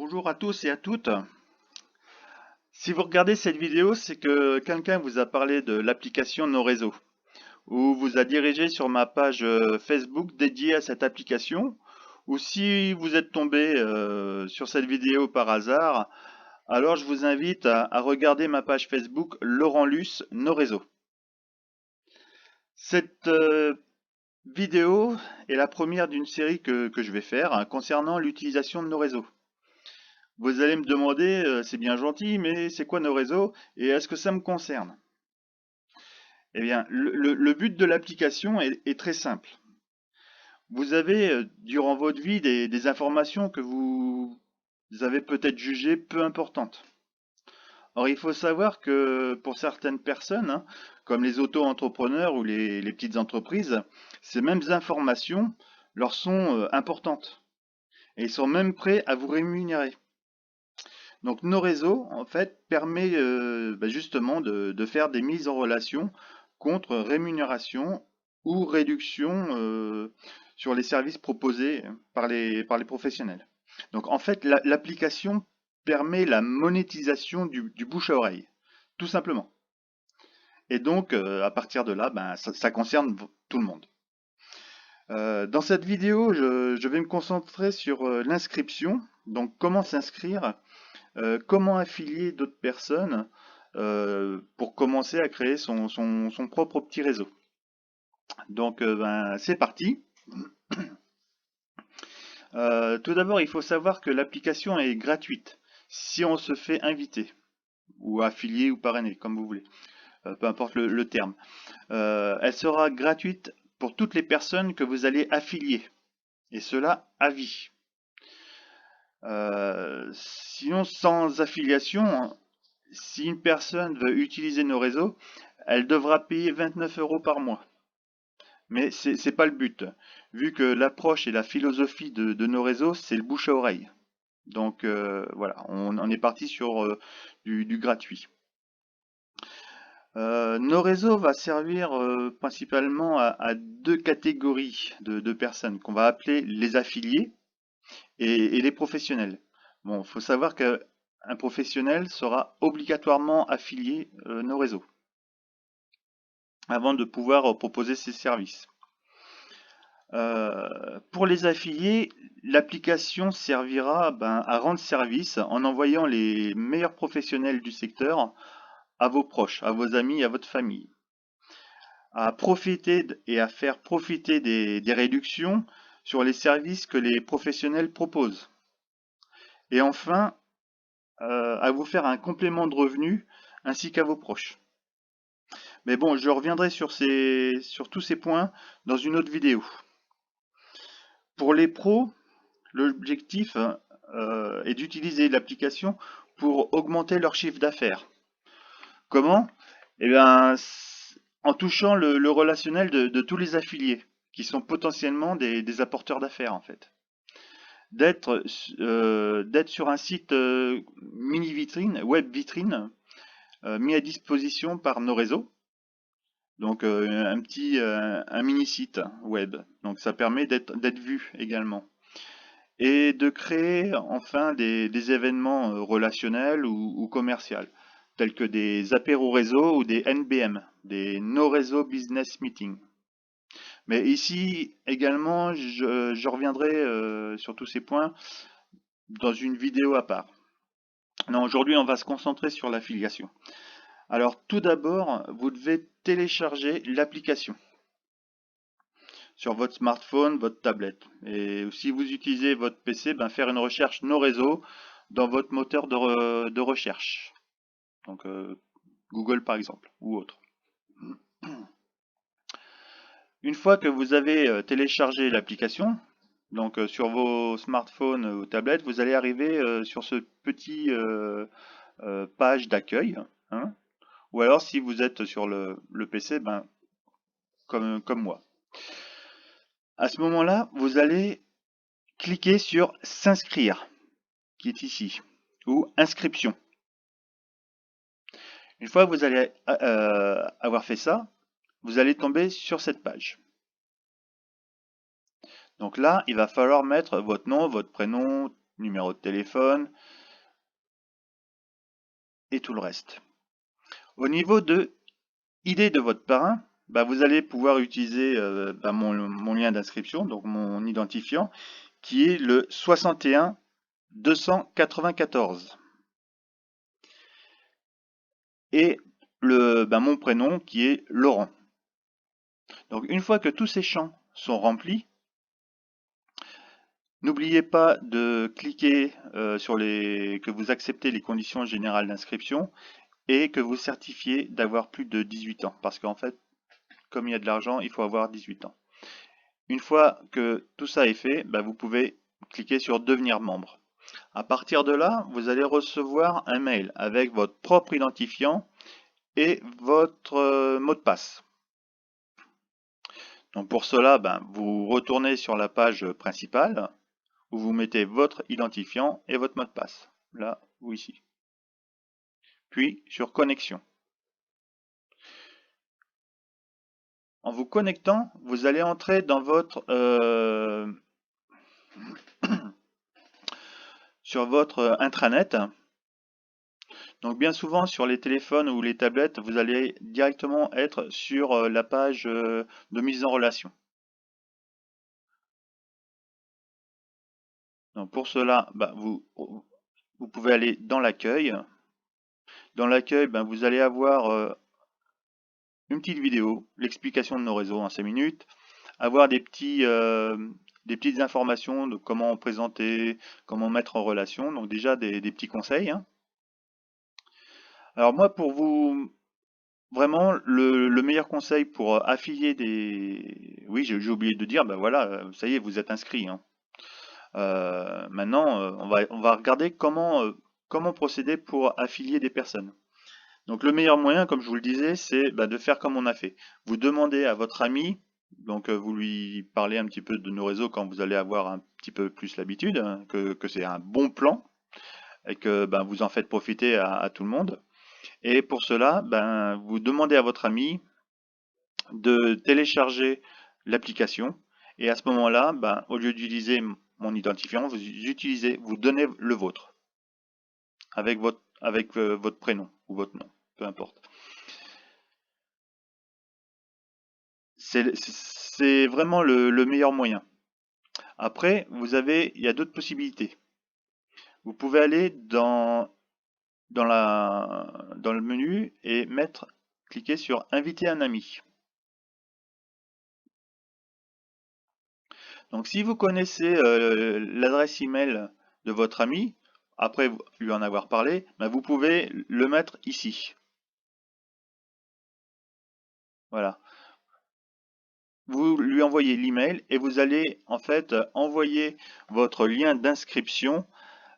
Bonjour à tous et à toutes. Si vous regardez cette vidéo, c'est que quelqu'un vous a parlé de l'application Nos Réseaux, ou vous a dirigé sur ma page Facebook dédiée à cette application, ou si vous êtes tombé sur cette vidéo par hasard, alors je vous invite à regarder ma page Facebook Laurent Luce Nos Réseaux. Cette vidéo est la première d'une série que je vais faire concernant l'utilisation de nos réseaux. Vous allez me demander, c'est bien gentil, mais c'est quoi nos réseaux et est-ce que ça me concerne? Eh bien, le but de l'application est très simple. Vous avez, durant votre vie, des informations que vous avez peut-être jugées peu importantes. Or, il faut savoir que pour certaines personnes, hein, comme les auto-entrepreneurs ou les petites entreprises, ces mêmes informations leur sont importantes et ils sont même prêts à vous rémunérer. Donc nos réseaux, en fait, permet justement de faire des mises en relation contre rémunération ou réduction sur les services proposés par les professionnels. Donc en fait, l'application permet la monétisation du bouche à oreille, tout simplement. Et donc, à partir de là, ça concerne tout le monde. Dans cette vidéo, je vais me concentrer sur l'inscription. Donc comment s'inscrire, comment affilier d'autres personnes pour commencer à créer son propre petit réseau. Donc c'est parti. Tout d'abord, il faut savoir que l'application est gratuite si on se fait inviter ou affilier ou parrainer, comme vous voulez, peu importe le terme. Elle sera gratuite pour toutes les personnes que vous allez affilier, et cela à vie. Sinon, sans affiliation, si une personne veut utiliser nos réseaux, elle devra payer 29 € par mois. Mais c'est pas le but, vu que l'approche et la philosophie de nos réseaux, c'est le bouche à oreille. Donc voilà, on est parti sur du gratuit. Nos réseaux va servir principalement à deux catégories de personnes qu'on va appeler les affiliés et les professionnels. Bon, il faut savoir qu'un professionnel sera obligatoirement affilié nos réseaux avant de pouvoir proposer ses services. Pour les affiliés, l'application servira à rendre service en envoyant les meilleurs professionnels du secteur à vos proches, à vos amis, à votre famille, à profiter et à faire profiter des réductions sur les services que les professionnels proposent. Et enfin, à vous faire un complément de revenu ainsi qu'à vos proches. Mais bon, je reviendrai sur tous ces points dans une autre vidéo. Pour les pros, l'objectif est d'utiliser l'application pour augmenter leur chiffre d'affaires. Comment? Eh bien, en touchant le relationnel de tous les affiliés, qui sont potentiellement des apporteurs d'affaires en fait. D'être sur un site mini vitrine, web vitrine, mis à disposition par nos réseaux. Donc un mini site web. Donc ça permet d'être vu également. Et de créer enfin des événements relationnels ou commerciaux, tels que des apéros réseau ou des NBM, des No Réseau Business Meeting. Mais ici également, je reviendrai sur tous ces points dans une vidéo à part. Non, aujourd'hui, on va se concentrer sur l'affiliation. Alors, tout d'abord, vous devez télécharger l'application sur votre smartphone, votre tablette. Et si vous utilisez votre PC, faire une recherche Nos réseaux dans votre moteur de recherche. Donc, Google par exemple, ou autre. Une fois que vous avez téléchargé l'application, donc sur vos smartphones ou tablettes, vous allez arriver sur ce petit page d'accueil. Hein, ou alors si vous êtes sur le PC, comme moi. À ce moment-là, vous allez cliquer sur S'inscrire, qui est ici, ou Inscription. Une fois que vous allez avoir fait ça, vous allez tomber sur cette page. Donc là, il va falloir mettre votre nom, votre prénom, numéro de téléphone et tout le reste. Au niveau de ID de votre parrain, vous allez pouvoir utiliser mon lien d'inscription, donc mon identifiant, qui est le 61 294. Et mon prénom qui est Laurent. Donc une fois que tous ces champs sont remplis, n'oubliez pas de cliquer sur que vous acceptez les conditions générales d'inscription et que vous certifiez d'avoir plus de 18 ans. Parce qu'en fait, comme il y a de l'argent, il faut avoir 18 ans. Une fois que tout ça est fait, vous pouvez cliquer sur devenir membre. À partir de là, vous allez recevoir un mail avec votre propre identifiant et votre mot de passe. Donc pour cela, vous retournez sur la page principale où vous mettez votre identifiant et votre mot de passe, là ou ici. Puis sur connexion. En vous connectant, vous allez entrer dans votre sur votre intranet. Donc bien souvent sur les téléphones ou les tablettes, vous allez directement être sur la page de mise en relation. Donc pour cela, vous pouvez aller dans l'accueil. Dans l'accueil, vous allez avoir une petite vidéo, l'explication de nos réseaux en 5 minutes, avoir des petites informations de comment présenter, comment mettre en relation, donc déjà des petits conseils. Hein. Alors moi, pour vous, vraiment, le meilleur conseil pour affilier des... Oui, j'ai oublié de dire, voilà, ça y est, vous êtes inscrit. Hein. Maintenant, on va regarder comment procéder pour affilier des personnes. Donc le meilleur moyen, comme je vous le disais, c'est de faire comme on a fait. Vous demandez à votre ami, donc vous lui parlez un petit peu de nos réseaux quand vous allez avoir un petit peu plus l'habitude, hein, que c'est un bon plan et que vous en faites profiter à tout le monde. Et pour cela, vous demandez à votre ami de télécharger l'application et à ce moment-là, au lieu d'utiliser mon identifiant, vous donnez le vôtre avec votre prénom ou votre nom, peu importe. C'est vraiment le meilleur moyen. Après, il y a d'autres possibilités. Vous pouvez aller dans le menu et cliquer sur inviter un ami. Donc si vous connaissez l'adresse email de votre ami, après lui en avoir parlé, vous pouvez le mettre ici. Voilà. Vous lui envoyez l'email et vous allez en fait envoyer votre lien d'inscription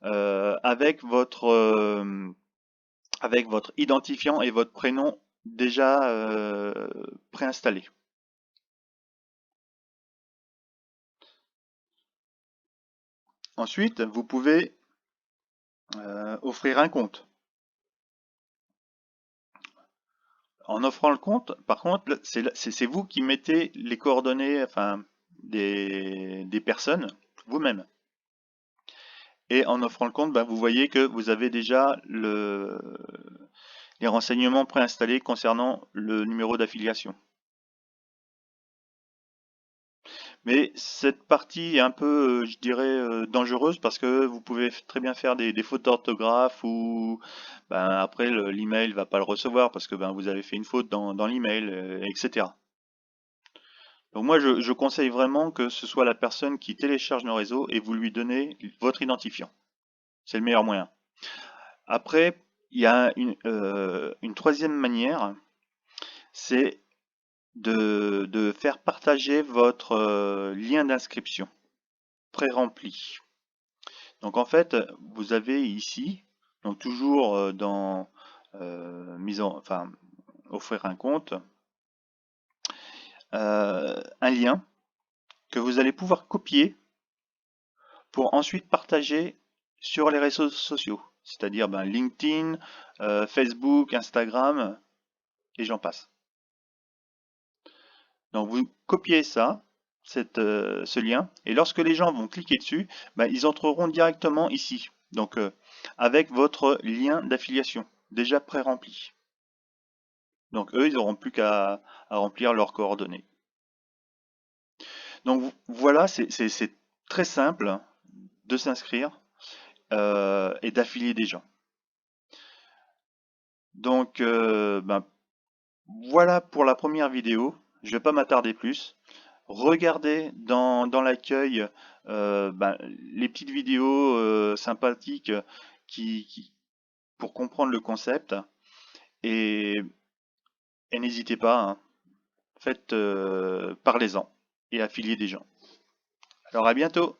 avec votre identifiant et votre prénom déjà préinstallé. Ensuite, vous pouvez offrir un compte. En offrant le compte, par contre, c'est vous qui mettez les coordonnées des personnes vous-même. Et en offrant le compte, vous voyez que vous avez déjà les renseignements préinstallés concernant le numéro d'affiliation. Mais cette partie est un peu, je dirais, dangereuse parce que vous pouvez très bien faire des fautes d'orthographe ou après l'email va pas le recevoir parce que vous avez fait une faute dans l'email, etc. Donc moi je conseille vraiment que ce soit la personne qui télécharge nos réseaux et vous lui donnez votre identifiant. C'est le meilleur moyen. Après, il y a une troisième manière, c'est de faire partager votre lien d'inscription pré-rempli. Donc en fait, vous avez ici, donc toujours dans offrir un compte, un lien que vous allez pouvoir copier pour ensuite partager sur les réseaux sociaux, c'est-à-dire LinkedIn, Facebook, Instagram, et j'en passe. Donc vous copiez ça, ce lien. Et lorsque les gens vont cliquer dessus, ben, ils entreront directement ici. Donc avec votre lien d'affiliation déjà pré-rempli. Donc eux, ils n'auront plus qu'à remplir leurs coordonnées. Donc voilà, c'est très simple de s'inscrire et d'affilier des gens. Donc ben, voilà pour la première vidéo. Je ne vais pas m'attarder plus. Regardez dans l'accueil ben, les petites vidéos sympathiques pour comprendre le concept. Et, et n'hésitez pas, hein, faites, parlez-en et affiliez des gens. Alors à bientôt!